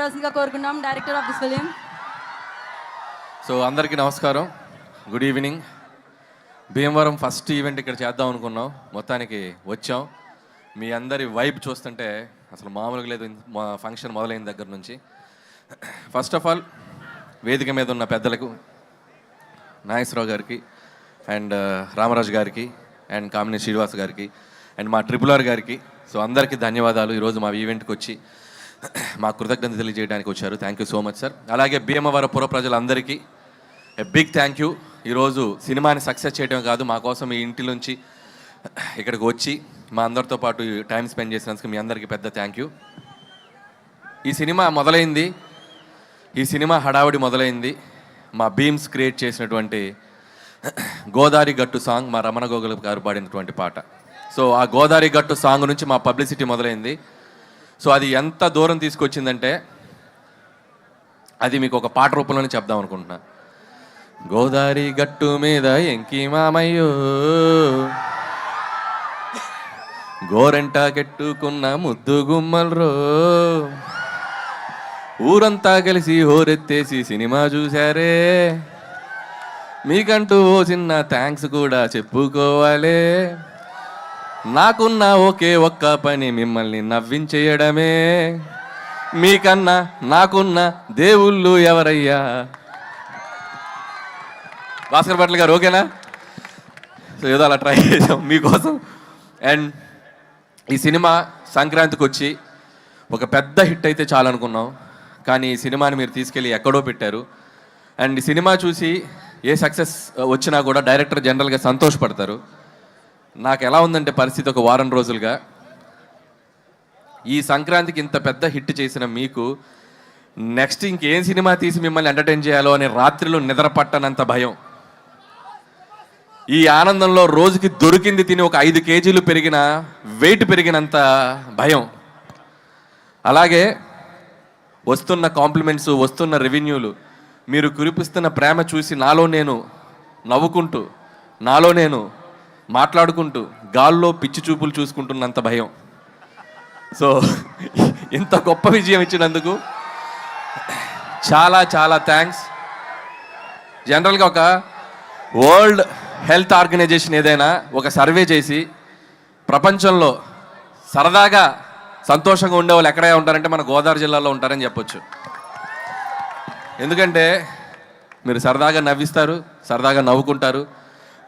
మాట్లాడాల్సిందిగా కోరుకున్నాం director of this film. So అందరికీ నమస్కారం, good evening. Bhimavaram first event ఇక్కడ చేద్దాం అనుకున్నాం, మొత్తానికి వచ్చాం. మీ అందరి వైబ్ చూస్తుంటే అసలు మామూలుగా లేదు మా ఫంక్షన్ మొదలైన దగ్గర నుంచి. ఫస్ట్ ఆఫ్ ఆల్ వేదిక మీద ఉన్న పెద్దలకు, నాగేశ్వరరావు గారికి అండ్ రామరాజు గారికి అండ్ కామినేని శ్రీనివాస్ గారికి అండ్ మా RRR గారికి, సో అందరికీ ధన్యవాదాలు. ఈరోజు మా ఈవెంట్కి వచ్చి మా కృతజ్ఞత తెలియజేయడానికి వచ్చారు. Thank you so much sir. అలాగే భీమవరం పుర ప్రజలందరికీ బిగ్ థ్యాంక్ యూ. ఈరోజు సినిమాని సక్సెస్ చేయడం కాదు, మా కోసం మీ ఇంటి నుంచి ఇక్కడికి వచ్చి మా అందరితో పాటు టైం స్పెండ్ చేసినందుకు మీ అందరికీ పెద్ద థ్యాంక్ యూ. ఈ సినిమా మొదలైంది, ఈ సినిమా హడావుడి మొదలైంది మా బీమ్స్ క్రియేట్ చేసినటువంటి గోదావరి గట్టు సాంగ్, మా రమణ గోగుల గారు పాడినటువంటి పాట. సో ఆ గోదావరి గట్టు సాంగ్ నుంచి మా పబ్లిసిటీ మొదలైంది. సో అది ఎంత దూరం తీసుకొచ్చిందంటే అది మీకు ఒక పాట రూపంలోనే చెప్దాం అనుకుంటున్నా. గోదావరి గట్టు మీద ఎంకి మామయ్యో, గోరెంట కెట్టుకున్న ముద్దు గుమ్మల్రో, ఊరంతా కలిసి హోరెత్తేసి సినిమా చూశారే, మీకంటూ ఓ చిన్న థ్యాంక్స్ కూడా చెప్పుకోవాలే, నాకున్న ఒకే ఒక్క పని మిమ్మల్ని నవ్వించేయడమే, మీకన్నా నాకున్న దేవుళ్ళు ఎవరయ్యా. భాస్కర్ భట్ల గారు ఓకేనా? సో ఏదో అలా ట్రై చేసాం మీకోసం. అండ్ ఈ సినిమా సంక్రాంతికి వచ్చి ఒక పెద్ద హిట్ అయితే చాలనుకున్నాం, కానీ ఈ సినిమాని మీరు తీసుకెళ్ళి ఎక్కడో పెట్టారు. అండ్ ఈ సినిమా చూసి ఏ సక్సెస్ వచ్చినా కూడా డైరెక్టర్ జనరల్గా సంతోషపడతారు. నాకు ఎలా ఉందంటే పరిస్థితి, ఒక వారం రోజులుగా ఈ సంక్రాంతికి ఇంత పెద్ద హిట్ చేసిన మీకు నెక్స్ట్ ఇంకేం సినిమా తీసి మిమ్మల్ని ఎంటర్టైన్ చేయాలో అని రాత్రిలో నిద్ర పట్టనంత భయం. ఈ ఆనందంలో రోజుకి దొరికింది తిని ఒక 5 కేజీలు పెరిగిన వెయిట్ పెరిగినంత భయం. అలాగే వస్తున్న కాంప్లిమెంట్స్, వస్తున్న రెవెన్యూలు, మీరు కురిపిస్తున్న ప్రేమ చూసి నాలో నేను నవ్వుకుంటూ, నాలో నేను మాట్లాడుకుంటూ గాల్లో పిచ్చి చూపులు చూసుకుంటున్నంత భయం. సో ఇంత గొప్ప విజయం ఇచ్చినందుకు చాలా చాలా థ్యాంక్స్. జనరల్గా ఒక వరల్డ్ హెల్త్ ఆర్గనైజేషన్ ఏదైనా ఒక సర్వే చేసి ప్రపంచంలో సరదాగా సంతోషంగా ఉండేవాళ్ళు ఎక్కడే ఉంటారంటే మన గోదావరి జిల్లాలో ఉంటారని చెప్పొచ్చు. ఎందుకంటే మీరు సరదాగా నవ్విస్తారు, సరదాగా నవ్వుకుంటారు,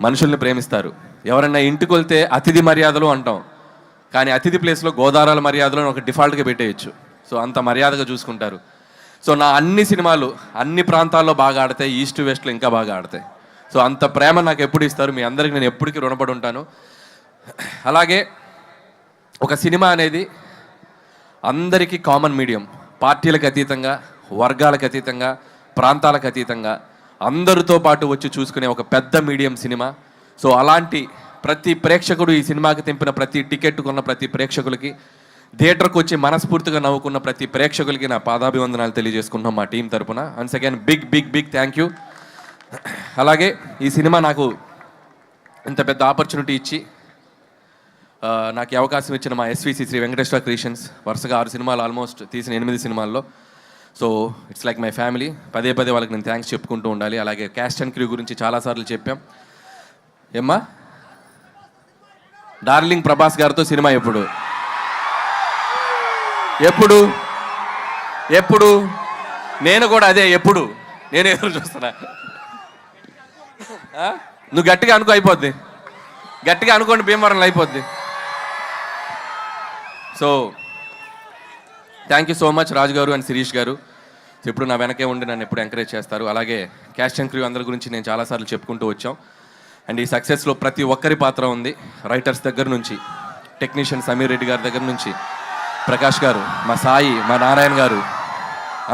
మనుషుల్ని ప్రేమిస్తారు. ఎవరైనా ఇంటికి వెళ్తే అతిథి మర్యాదలు అంటాం, కానీ అతిథి ప్లేస్లో గోదావరి మర్యాదలు ఒక డిఫాల్ట్గా పెట్టేయచ్చు. సో అంత మర్యాదగా చూసుకుంటారు. సో నా అన్ని సినిమాలు అన్ని ప్రాంతాల్లో బాగా ఆడతాయి, ఈస్ట్ వెస్ట్లో ఇంకా బాగా ఆడతాయి. సో అంత ప్రేమ నాకు ఎప్పుడు ఇస్తారు, మీ అందరికి నేను ఎప్పటికీ రుణపడి ఉంటాను. అలాగే ఒక సినిమా అనేది అందరికీ కామన్ మీడియం, పార్టీలకు అతీతంగా, వర్గాలకు అతీతంగా, ప్రాంతాలకు అతీతంగా అందరితో పాటు వచ్చి చూసుకునే ఒక పెద్ద మీడియం సినిమా. సో అలాంటి ప్రతి ప్రేక్షకుడు, ఈ సినిమాకి తెంపిన ప్రతి టికెట్ కొన్న ప్రతి ప్రేక్షకులకి, థియేటర్కి వచ్చి మనస్ఫూర్తిగా నవ్వుకున్న ప్రతి ప్రేక్షకులకి నా పాదాభివందనాలు తెలియజేసుకుంటున్నాం మా టీం తరపున. Once again big big big thank you. అలాగే ఈ సినిమా నాకు ఇంత పెద్ద ఆపర్చునిటీ ఇచ్చి నాకు ఈ అవకాశం ఇచ్చిన మా SVC శ్రీ వెంకటేశ్వర క్రియేషన్స్, వరుసగా 6 సినిమాలు ఆల్మోస్ట్ తీసిన 8 సినిమాల్లో. So it's like my family. పదే పదే వాళ్ళకి నేను థ్యాంక్స్ చెప్పుకుంటూ ఉండాలి. అలాగే క్యాస్ట్ అండ్ క్రూ గురించి చాలాసార్లు చెప్పాం. ఏమ్మా డార్లింగ్ ప్రభాస్ గారితో సినిమా ఎప్పుడు ఎప్పుడు ఎప్పుడు నేను కూడా అదే ఎప్పుడు నేను ఎదురు చూస్తున్నా. నువ్వు గట్టిగా అనుకో, అయిపోద్ది. గట్టిగా అనుకోండి, భీమవరంలో అయిపోద్ది. So thank you so much Raju గారు అండ్ శిరీష్ గారు. ఎప్పుడు నా వెనకే ఉండి నన్ను ఎప్పుడు ఎంకరేజ్ చేస్తారు. అలాగే క్యాస్ట్ అండ్ క్రూ అందరి గురించి నేను చాలాసార్లు చెప్పుకుంటూ వచ్చాం. అండ్ ఈ సక్సెస్లో ప్రతి ఒక్కరి పాత్ర ఉంది. రైటర్స్ దగ్గర నుంచి, టెక్నీషియన్ సమీర్ రెడ్డి గారి దగ్గర నుంచి, ప్రకాష్ గారు, మా సాయి, మా నారాయణ గారు,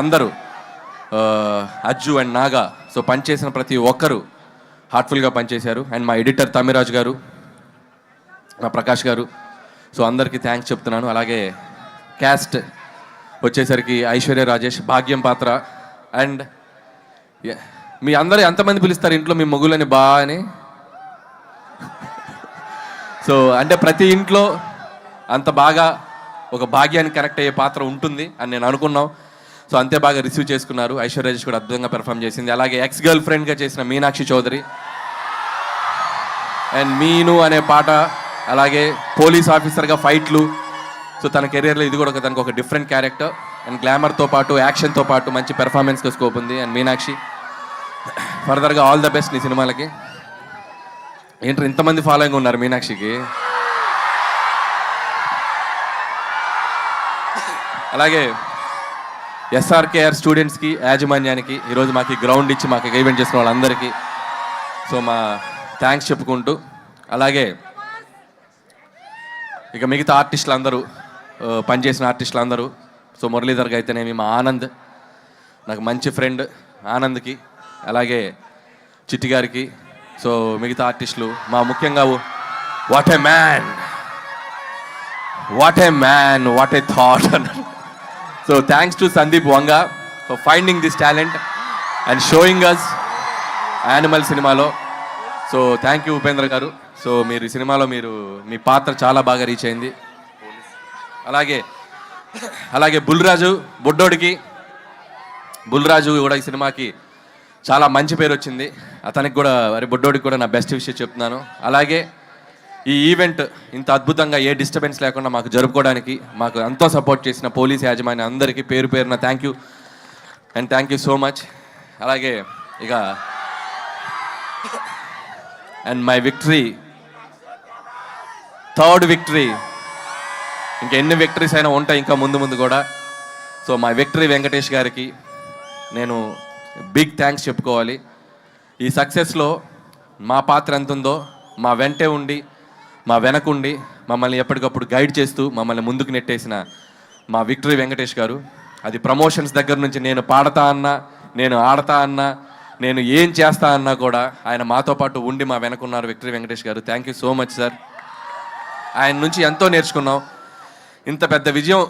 అందరూ, అజ్జు అండ్ నాగా. సో పనిచేసిన ప్రతి ఒక్కరు హార్ట్ఫుల్గా పనిచేశారు. అండ్ మా ఎడిటర్ తమిరాజ్ గారు, మా ప్రకాష్ గారు. సో అందరికీ థ్యాంక్స్ చెప్తున్నాను. అలాగే క్యాస్ట్ వచ్చేసరికి ఐశ్వర్య రాజేష్, భాగ్యం పాత్ర. అండ్ మీ అందరూ ఎంతమంది పిలుస్తారు ఇంట్లో మీ మొగులని బా అని? సో అంటే ప్రతి ఇంట్లో అంత బాగా ఒక భాగ్యానికి కనెక్ట్ అయ్యే పాత్ర ఉంటుంది అని నేను అనుకున్నాం. సో అంతే బాగా రిసీవ్ చేసుకున్నారు. ఐశ్వర్య రాజేష్ కూడా అద్భుతంగా పెర్ఫామ్ చేసింది. అలాగే ఎక్స్ గర్ల్ ఫ్రెండ్గా చేసిన మీనాక్షి చౌదరి అండ్ మీను అనే పాట, అలాగే పోలీస్ ఆఫీసర్గా ఫైట్లు. సో తన కెరియర్లో ఇది కూడా తనకు ఒక డిఫరెంట్ క్యారెక్టర్ అండ్ గ్లామర్తో పాటు యాక్షన్తో పాటు మంచి పెర్ఫార్మెన్స్గా స్కోప్ ఉంది. అండ్ మీనాక్షి ఫర్దర్గా ఆల్ ద బెస్ట్ నీ సినిమాలకి. ఏంటో ఇంతమంది ఫాలోయింగ్ ఉన్నారు మీనాక్షికి. అలాగే ఎస్ఆర్కేఆర్ స్టూడెంట్స్కి, యాజమాన్యానికి ఈరోజు మాకు గ్రౌండ్ ఇచ్చి మాకు ఈవెంట్ చేసుకున్న వాళ్ళందరికీ సో మా థ్యాంక్స్ చెప్పుకుంటూ, అలాగే ఇక మిగతా ఆర్టిస్టులు అందరూ, పనిచేసిన ఆర్టిస్టులు అందరూ, సో మురళీధర్కి అయితేనేమి, మా ఆనంద్ నాకు మంచి ఫ్రెండ్ ఆనంద్కి, అలాగే చిట్టి గారికి, సో మిగతా ఆర్టిస్టులు, మా ముఖ్యంగా what a man what a thought అన్నారు. So thanks to Sandeep Vanga for finding this talent and showing us Animal సినిమాలో. సో థ్యాంక్ యూ ఉపేంద్ర గారు. సో మీరు ఈ సినిమాలో మీ పాత్ర చాలా బాగా రీచ్ అయింది. అలాగే బుల్రాజు కూడా ఈ సినిమాకి చాలా మంచి పేరు వచ్చింది. అతనికి కూడా బుడ్డోడికి కూడా నా బెస్ట్ విషయం చెప్తున్నాను. అలాగే ఈ ఈవెంట్ ఇంత అద్భుతంగా ఏ డిస్టర్బెన్స్ లేకుండా మాకు జరుపుకోవడానికి మాకు ఎంతో సపోర్ట్ చేసిన పోలీస్ యాజమాన్యం అందరికీ పేరు పేరున థ్యాంక్ యూ సో మచ్. అలాగే ఇక and my victory, third victory, ఇంకా ఎన్ని విక్టరీస్ అయినా ఉంటాయి ఇంకా ముందు కూడా. సో మై విక్టరీ వెంకటేష్ గారికి నేను బిగ్ థ్యాంక్స్ చెప్పుకోవాలి. ఈ సక్సెస్లో మా పాత్ర ఎంత ఉందో మా వెంటే ఉండి, మా వెనకుండి మమ్మల్ని ఎప్పటికప్పుడు గైడ్ చేస్తూ మమ్మల్ని ముందుకు నెట్టేసిన మా విక్టరీ వెంకటేష్ గారు. అది ప్రమోషన్స్ దగ్గర నుంచి నేను పాడతా అన్నా, నేను ఆడతా అన్నా, నేను ఏం చేస్తా అన్నా కూడా ఆయన మాతో పాటు ఉండి మా వెనకున్నారు విక్టరీ వెంకటేష్ గారు. Thank you so much sir. ఆయన నుంచి ఎంతో నేర్చుకున్నాం. ఇంత పెద్ద విజయం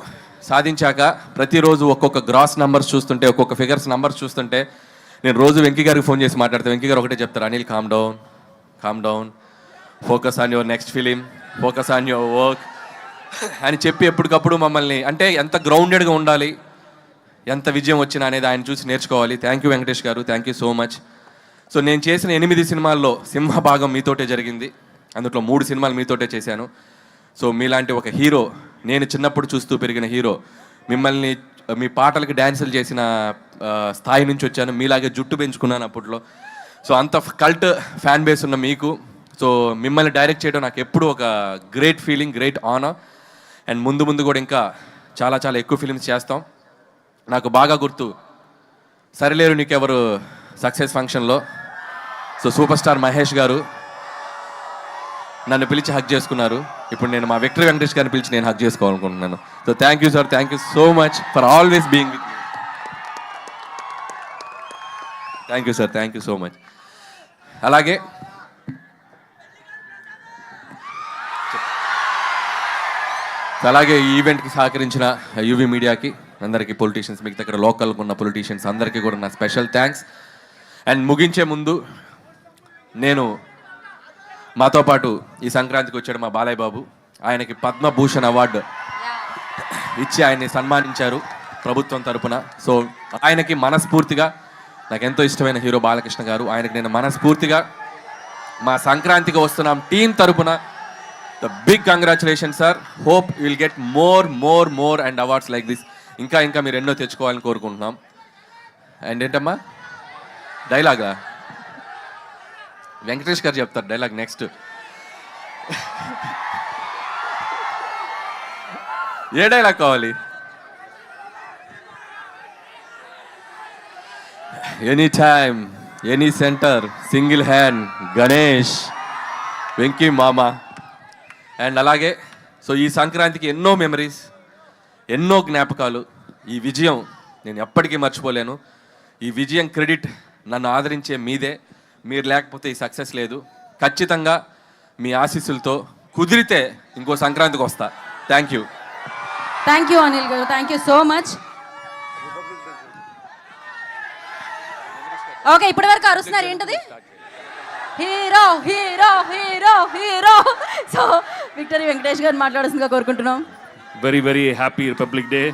సాధించాక ప్రతిరోజు ఒక్కొక్క గ్రాస్ నెంబర్స్ చూస్తుంటే, ఒక్కొక్క ఫిగర్స్ నెంబర్స్ చూస్తుంటే నేను రోజు వెంకీ గారికి ఫోన్ చేసి మాట్లాడితే వెంకీ గారు ఒకటే చెప్తారు, Anil calm down, focus on your next film, focus on your work అని చెప్పి ఎప్పటికప్పుడు మమ్మల్ని, అంటే ఎంత గ్రౌండెడ్గా ఉండాలి, ఎంత విజయం వచ్చినా అనేది ఆయన చూసి నేర్చుకోవాలి. థ్యాంక్ యూ వెంకటేష్ గారు, thank you so much. So నేను చేసిన 8 సినిమాల్లో సింహభాగం మీతోటే జరిగింది. అందులో 3 సినిమాలు మీతోటే చేశాను. సో మీలాంటి ఒక హీరో, నేను చిన్నప్పుడు చూస్తూ పెరిగిన హీరో, మిమ్మల్ని మీ పాటలకి డ్యాన్సులు చేసిన స్థాయి నుంచి వచ్చాను. మీలాగే జుట్టు పెంచుకున్నాను అప్పట్లో. సో అంత కల్ట్ ఫ్యాన్ బేస్ ఉన్న మీకు, సో మిమ్మల్ని డైరెక్ట్ చేయడం నాకు ఎప్పుడూ ఒక great feeling, great honour. And ముందు కూడా ఇంకా చాలా ఎక్కువ ఫిలిమ్స్ చేస్తాం. నాకు బాగా గుర్తు సరిలేరు నీకెవరు సక్సెస్ ఫంక్షన్లో సో సూపర్ స్టార్ మహేష్ గారు నన్ను పిలిచి హగ్ చేసుకున్నారు. ఇప్పుడు నేను మా విక్టరీ వెంకటేష్ గారిని పిలిచి నేను హగ్ చేసుకోవాలనుకుంటున్నాను. So thank you sir, thank you so much for always being with me. Thank you sir, thank you so much. అలాగే ఈ ఈవెంట్కి సహకరించిన యూవీ మీడియాకి అందరికీ, పొలిటీషియన్స్, మిగతా ఇక్కడ లోకల్గా ఉన్న పొలిటీషియన్స్ అందరికీ కూడా నా స్పెషల్ థ్యాంక్స్. అండ్ ముగించే ముందు నేను మాతో పాటు ఈ సంక్రాంతికి వచ్చాడు మా బాలయ్య బాబు. ఆయనకి పద్మభూషణ్ అవార్డు ఇచ్చి ఆయన్ని సన్మానించారు ప్రభుత్వం తరపున. సో ఆయనకి మనస్ఫూర్తిగా, నాకు ఎంతో ఇష్టమైన హీరో బాలకృష్ణ గారు, ఆయనకి నేను మనస్ఫూర్తిగా మా సంక్రాంతికి వస్తున్నాం టీం తరపున the big congratulation sir. Hope you will get more and awards like this. ఇంకా మీరు ఎన్నో తెచ్చుకోవాలని కోరుకుంటున్నాం. అండ్ ఏంటమ్మా డైలాగా వెంకటేష్ గారు చెప్తారు డైలాగ్ నెక్స్ట్. ఏ డైలాగ్ కావాలి? Any time, any centre, single hand, Ganesh, Venky మామ. అండ్ అలాగే సో ఈ సంక్రాంతికి ఎన్నో మెమరీస్, ఎన్నో జ్ఞాపకాలు. ఈ విజయం నేను ఎప్పటికీ మర్చిపోలేను. ఈ విజయం క్రెడిట్ నన్ను ఆదరించే మీదే. మీరు లేకపోతే ఈ సక్సెస్ లేదు. ఖచ్చితంగా మీ ఆశీస్సులతో కుదిరితే ఇంకో సంక్రాంతికి వస్తా. థ్యాంక్ యూ అనిల్ గారు, thank you so much. Okay, ఇప్పటి వరకు అరుస్తున్నారు ఏంటది? Hero hero hero hero. So victory Venkatesh గారు మాట్లాడాల్సిందిగా కోరుకుంటున్నాం. Very happy Republic Day.